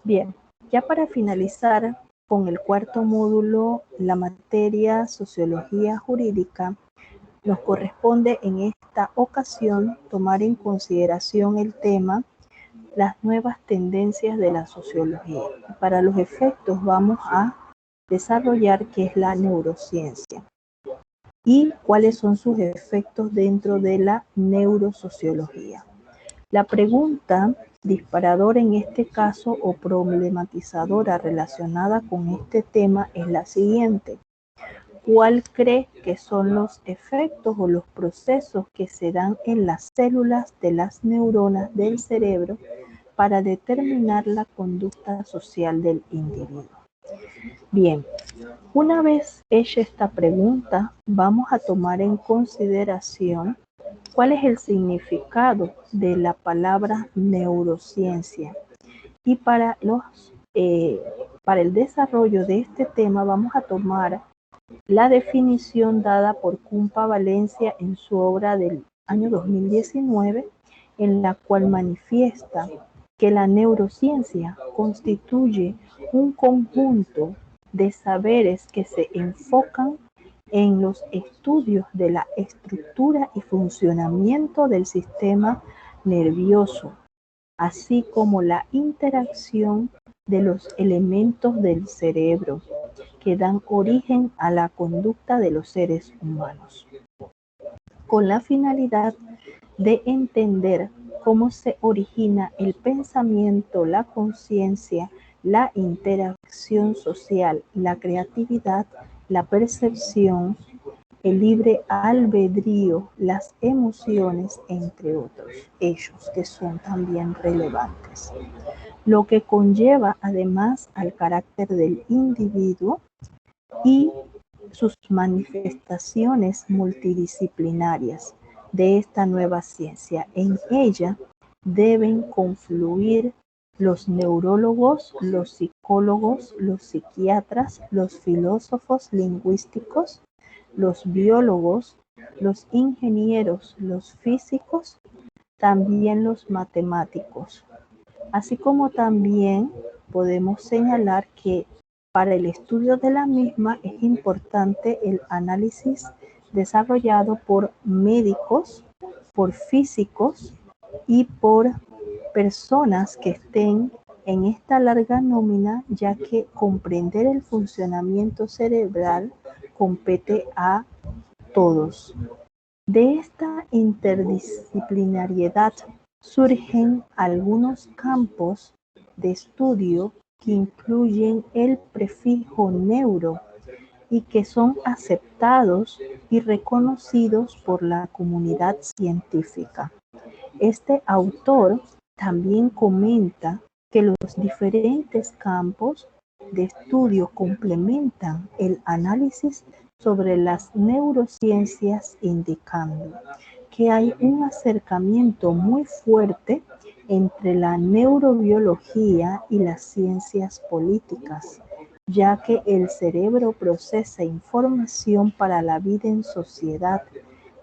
Bien, ya para finalizar con el cuarto módulo, la materia Sociología Jurídica, nos corresponde en esta ocasión tomar en consideración el tema las nuevas tendencias de la sociología. Para los efectos vamos a desarrollar qué es la neurociencia y cuáles son sus efectos dentro de la neurosociología. La pregunta disparadora en este caso o problematizadora relacionada con este tema es la siguiente. ¿Cuál cree que son los efectos o los procesos que se dan en las células de las neuronas del cerebro para determinar la conducta social del individuo? Bien, una vez hecha esta pregunta, vamos a tomar en consideración cuál es el significado de la palabra neurociencia. Y para el desarrollo de este tema vamos a tomar la definición dada por Cumpa Valencia en su obra del año 2019, en la cual manifiesta que la neurociencia constituye un conjunto de saberes que se enfocan en los estudios de la estructura y funcionamiento del sistema nervioso, así como la interacción de los elementos del cerebro que dan origen a la conducta de los seres humanos, con la finalidad de entender cómo se origina el pensamiento, la conciencia, la interacción social, la creatividad, la percepción, el libre albedrío, las emociones, entre otros hechos que son también relevantes. Lo que conlleva además al carácter del individuo y sus manifestaciones multidisciplinarias de esta nueva ciencia. En ella deben confluir los neurólogos, los psicólogos, los psiquiatras, los filósofos lingüísticos, los biólogos, los ingenieros, los físicos, también los matemáticos. Así como también podemos señalar que para el estudio de la misma es importante el análisis desarrollado por médicos, por físicos y por personas que estén en esta larga nómina, ya que comprender el funcionamiento cerebral compete a todos. De esta interdisciplinariedad surgen algunos campos de estudio que incluyen el prefijo neuro y que son aceptados y reconocidos por la comunidad científica. Este autor también comenta que los diferentes campos de estudio complementan el análisis sobre las neurociencias, indicando que hay un acercamiento muy fuerte entre la neurobiología y las ciencias políticas, ya que el cerebro procesa información para la vida en sociedad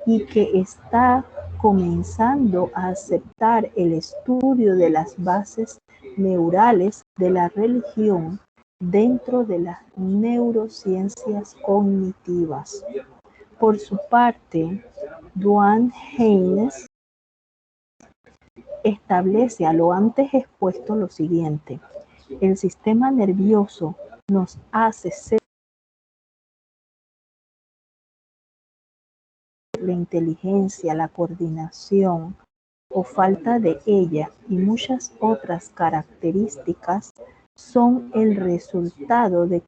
y que está comenzando a aceptar el estudio de las bases neurales de la religión dentro de las neurociencias cognitivas. Por su parte, Duane Haynes establece a lo antes expuesto lo siguiente: el sistema nervioso nos hace ser la inteligencia, la coordinación o falta de ella y muchas otras características son el resultado de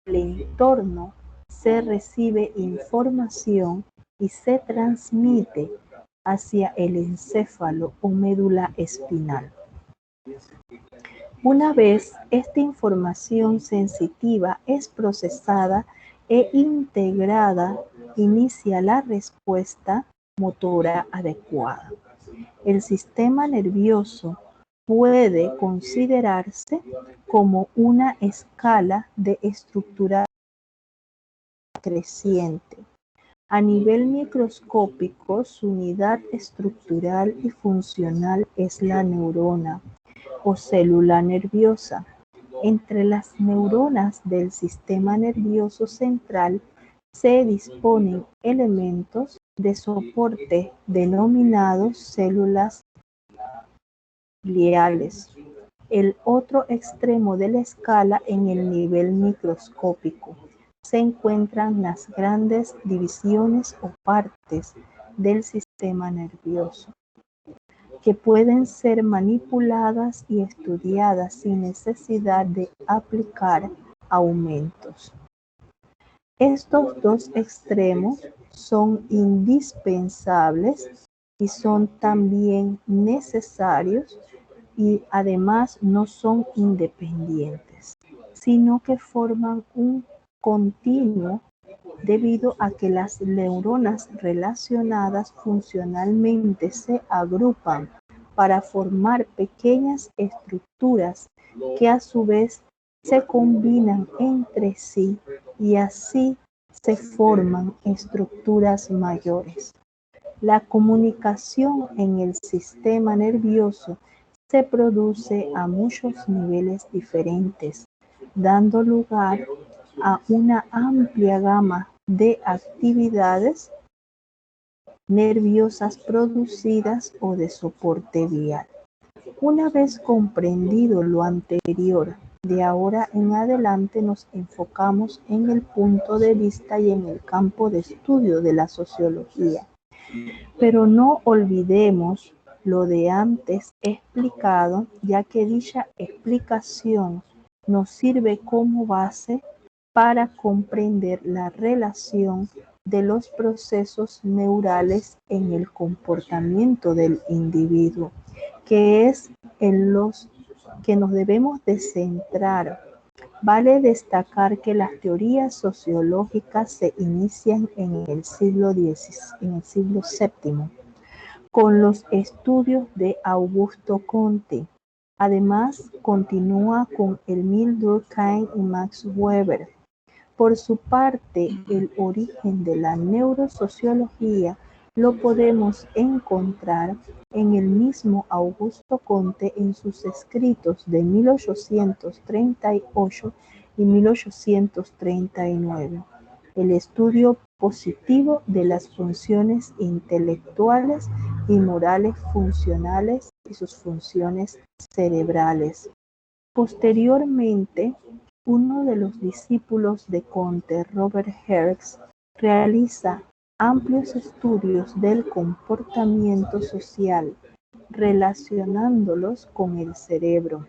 el entorno se recibe información y se transmite hacia el encéfalo o médula espinal. Una vez esta información sensitiva es procesada e integrada inicia la respuesta motora adecuada. El sistema nervioso puede considerarse como una escala de estructura creciente. A nivel microscópico, su unidad estructural y funcional es la neurona o célula nerviosa. Entre las neuronas del sistema nervioso central se disponen elementos de soporte denominados células gliales. El otro extremo de la escala, en el nivel microscópico, se encuentran las grandes divisiones o partes del sistema nervioso, que pueden ser manipuladas y estudiadas sin necesidad de aplicar aumentos. Estos dos extremos son indispensables y son también necesarios, y además no son independientes, sino que forman un continuo debido a que las neuronas relacionadas funcionalmente se agrupan para formar pequeñas estructuras que a su vez se combinan entre sí y así se forman estructuras mayores. La comunicación en el sistema nervioso se produce a muchos niveles diferentes, dando lugar a una amplia gama de actividades nerviosas producidas o de soporte vial. Una vez comprendido lo anterior, de ahora en adelante nos enfocamos en el punto de vista y en el campo de estudio de la sociología. Pero no olvidemos lo de antes explicado, ya que dicha explicación nos sirve como base para comprender la relación de los procesos neurales en el comportamiento del individuo, que es en los que nos debemos de centrar. Vale destacar que las teorías sociológicas se inician en el siglo VII con los estudios de Augusto Comte. Además, continúa con Emile Durkheim y Max Weber. Por su parte, el origen de la neurosociología lo podemos encontrar en el mismo Augusto Comte en sus escritos de 1838 y 1839. El estudio positivo de las funciones intelectuales y morales funcionales y sus funciones cerebrales. Posteriormente, uno de los discípulos de Comte, Robert Hertz, realiza amplios estudios del comportamiento social, relacionándolos con el cerebro.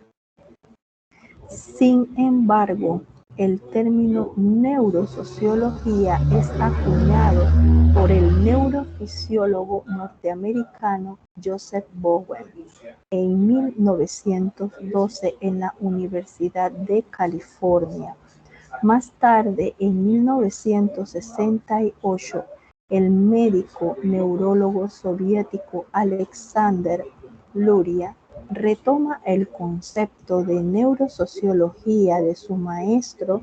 Sin embargo, el término neurosociología es acuñado por el neurofisiólogo norteamericano Joseph Bowen en 1912 en la Universidad de California. Más tarde, en 1968, el médico neurólogo soviético Alexander Luria retoma el concepto de neurosociología de su maestro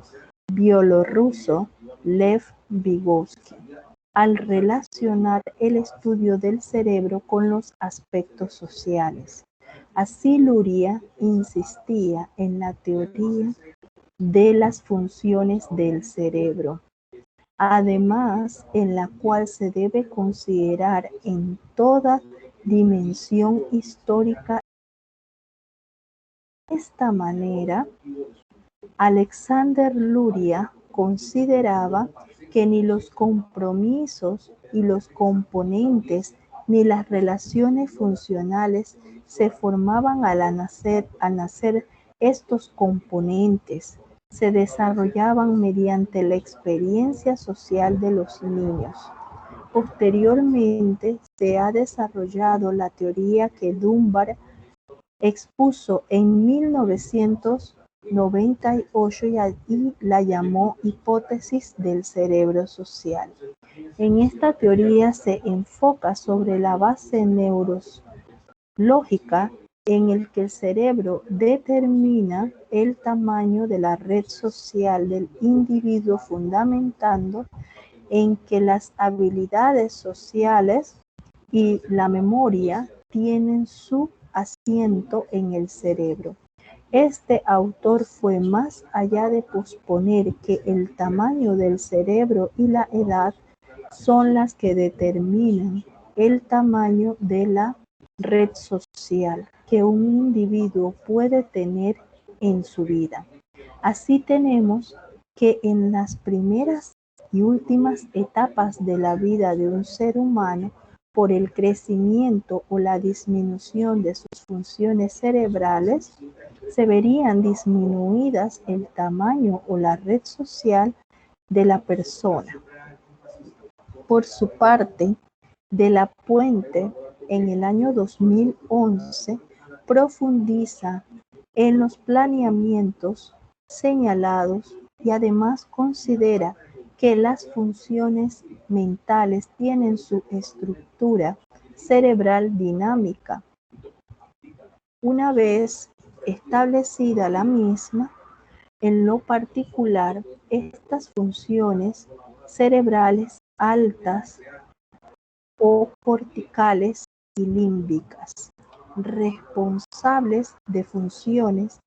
bielorruso Lev Vygotsky, al relacionar el estudio del cerebro con los aspectos sociales. Así, Luria insistía en la teoría de las funciones del cerebro, además en la cual se debe considerar en toda dimensión histórica. De esta manera, Alexander Luria consideraba que ni los compromisos y los componentes ni las relaciones funcionales se formaban al nacer. Estos componentes se desarrollaban mediante la experiencia social de los niños. Posteriormente se ha desarrollado la teoría que Dunbar expuso en 1900 1998 y la llamó hipótesis del cerebro social. En esta teoría se enfoca sobre la base neurológica en el que el cerebro determina el tamaño de la red social del individuo, fundamentando en que las habilidades sociales y la memoria tienen su asiento en el cerebro. Este autor fue más allá de posponer que el tamaño del cerebro y la edad son las que determinan el tamaño de la red social que un individuo puede tener en su vida. Así tenemos que en las primeras y últimas etapas de la vida de un ser humano, por el crecimiento o la disminución de sus funciones cerebrales, se verían disminuidas el tamaño o la red social de la persona. Por su parte, De la Puente, en el año 2011, profundiza en los planeamientos señalados y además considera que las funciones mentales tienen su estructura cerebral dinámica. Una vez establecida la misma, en lo particular, estas funciones cerebrales altas o corticales y límbicas, responsables de funciones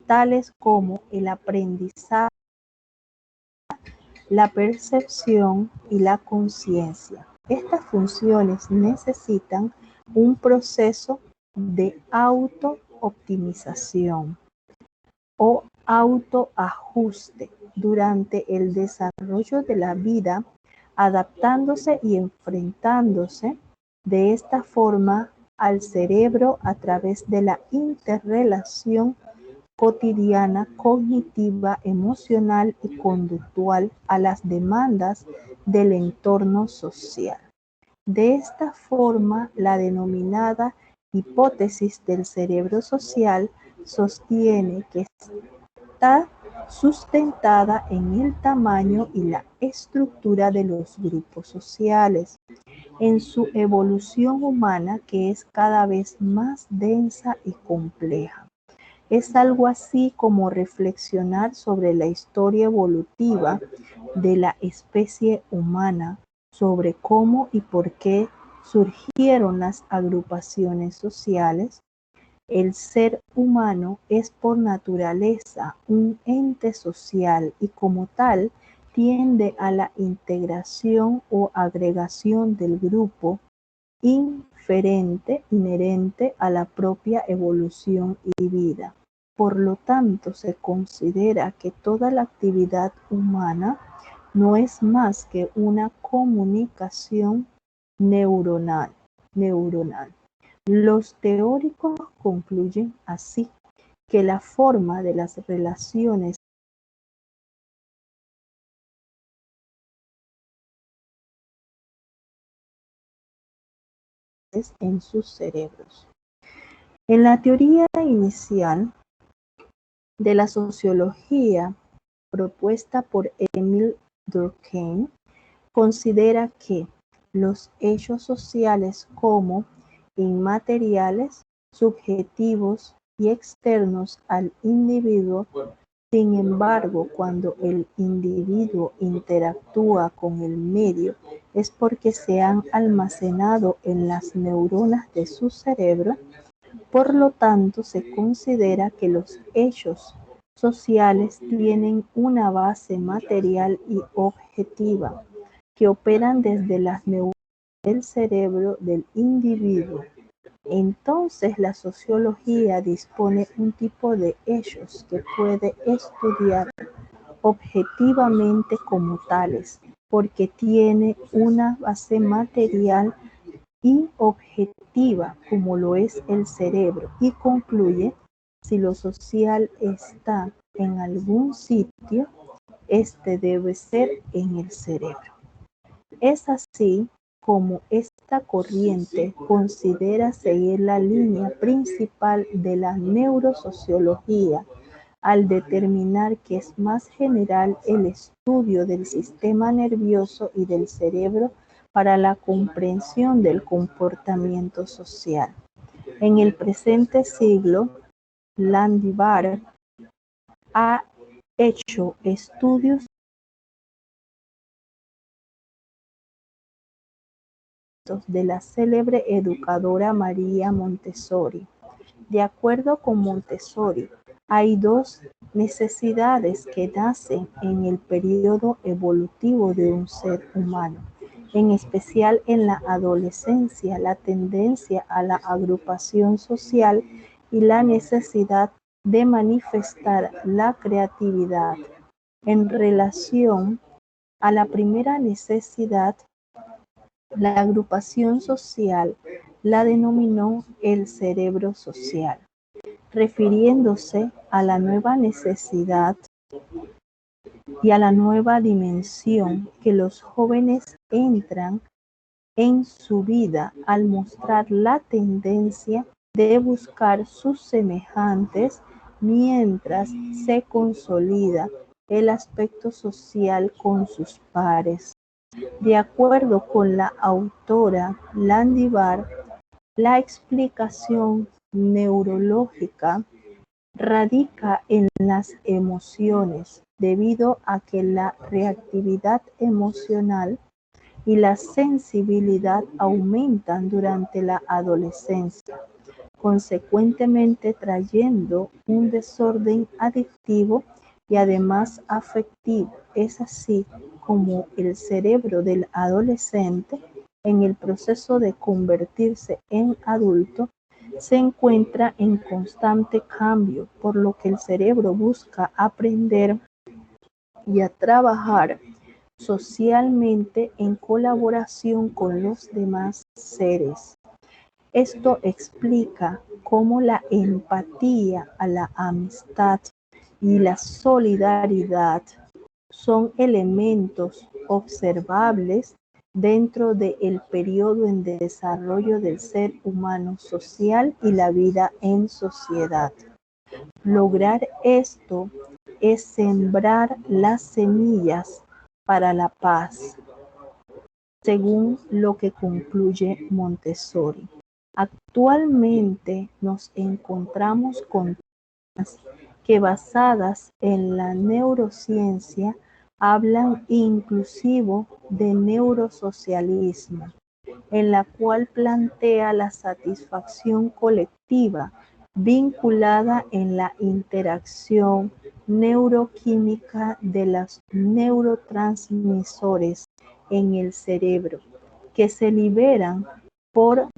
tales como el aprendizaje, la percepción y la conciencia. Estas funciones necesitan un proceso de auto-optimización o autoajuste durante el desarrollo de la vida, adaptándose y enfrentándose de esta forma al cerebro a través de la interrelación cotidiana, cognitiva, emocional y conductual a las demandas del entorno social. De esta forma, la denominada hipótesis del cerebro social sostiene que está sustentada en el tamaño y la estructura de los grupos sociales, en su evolución humana, que es cada vez más densa y compleja. Es algo así como reflexionar sobre la historia evolutiva de la especie humana, sobre cómo y por qué surgieron las agrupaciones sociales. El ser humano es por naturaleza un ente social y como tal tiende a la integración o agregación del grupo inherente a la propia evolución y vida. Por lo tanto, se considera que toda la actividad humana no es más que una comunicación neuronal. Los teóricos concluyen así que la forma de las relaciones en sus cerebros. En la teoría inicial de la sociología propuesta por Emil Durkheim, considera que los hechos sociales como inmateriales, subjetivos y externos al individuo. Sin embargo, cuando el individuo interactúa con el medio, es porque se han almacenado en las neuronas de su cerebro. Por lo tanto, se considera que los hechos sociales tienen una base material y objetiva, que operan desde las neuronas del cerebro del individuo. Entonces, la sociología dispone un tipo de hechos que puede estudiar objetivamente como tales, porque tiene una base material y objetiva como lo es el cerebro, y concluye: si lo social está en algún sitio, este debe ser en el cerebro. Es así como esta corriente considera seguir la línea principal de la neurosociología al determinar que es más general el estudio del sistema nervioso y del cerebro para la comprensión del comportamiento social. En el presente siglo, Landivar ha hecho estudios de la célebre educadora María Montessori. De acuerdo con Montessori, hay dos necesidades que nacen en el periodo evolutivo de un ser humano, en especial en la adolescencia, la tendencia a la agrupación social y la necesidad de manifestar la creatividad. En relación a la primera necesidad, la agrupación social la denominó el cerebro social, refiriéndose a la nueva necesidad y a la nueva dimensión que los jóvenes entran en su vida al mostrar la tendencia de buscar sus semejantes mientras se consolida el aspecto social con sus pares. De acuerdo con la autora Landivar, la explicación neurológica radica en las emociones, debido a que la reactividad emocional y la sensibilidad aumentan durante la adolescencia, consecuentemente trayendo un desorden adictivo y además afectivo. Es así como el cerebro del adolescente, en el proceso de convertirse en adulto, se encuentra en constante cambio, por lo que el cerebro busca aprender y a trabajar socialmente en colaboración con los demás seres. Esto explica cómo la empatía, la amistad y la solidaridad son elementos observables dentro del periodo en desarrollo del ser humano social y la vida en sociedad. Lograr esto es sembrar las semillas para la paz, según lo que concluye Montessori. Actualmente nos encontramos con temas que, basadas en la neurociencia, hablan inclusive de neurosocialismo, en la cual plantea la satisfacción colectiva vinculada en la interacción neuroquímica de los neurotransmisores en el cerebro, que se liberan por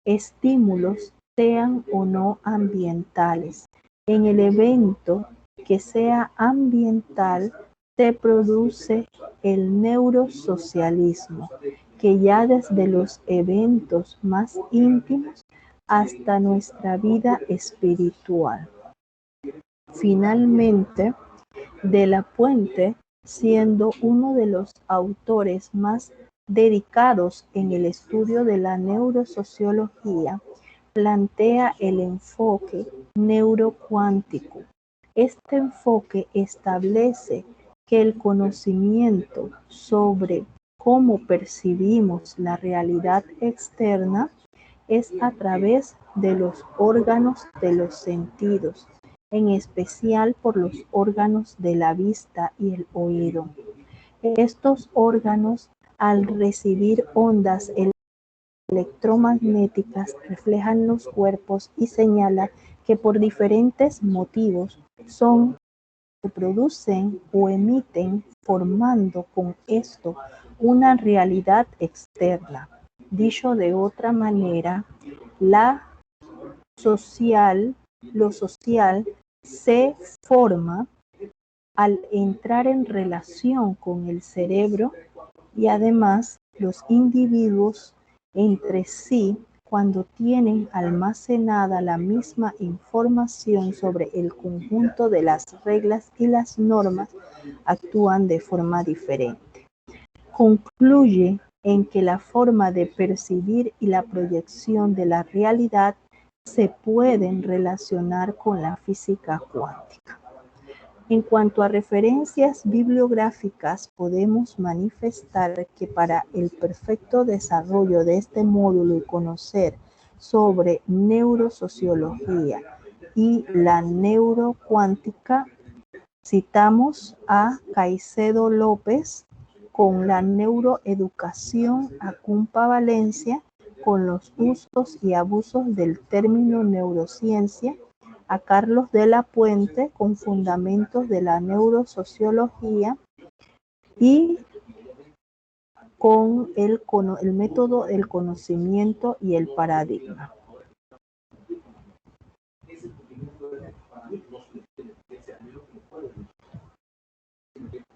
estímulos, sean o no ambientales. En el evento que sea ambiental, se produce el neurosocialismo, que ya desde los eventos más íntimos hasta nuestra vida espiritual. Finalmente, De la Puente, siendo uno de los autores más dedicados en el estudio de la neurosociología, plantea el enfoque neurocuántico. Este enfoque establece que el conocimiento sobre cómo percibimos la realidad externa es a través de los órganos de los sentidos, en especial por los órganos de la vista y el oído. Estos órganos, al recibir ondas electromagnéticas, reflejan los cuerpos y señalan que por diferentes motivos se producen o emiten, formando con esto una realidad externa. Dicho de otra manera, lo social se forma al entrar en relación con el cerebro, y además los individuos entre sí, cuando tienen almacenada la misma información sobre el conjunto de las reglas y las normas, actúan de forma diferente. Concluye en que la forma de percibir y la proyección de la realidad se pueden relacionar con la física cuántica. En cuanto a referencias bibliográficas, podemos manifestar que para el perfecto desarrollo de este módulo y conocer sobre neurosociología y la neurocuántica, citamos a Caicedo López con la neuroeducación Acumpa Valencia, con los usos y abusos del término neurociencia, a Carlos de la Puente con fundamentos de la neurosociología y con el método, el conocimiento y el paradigma.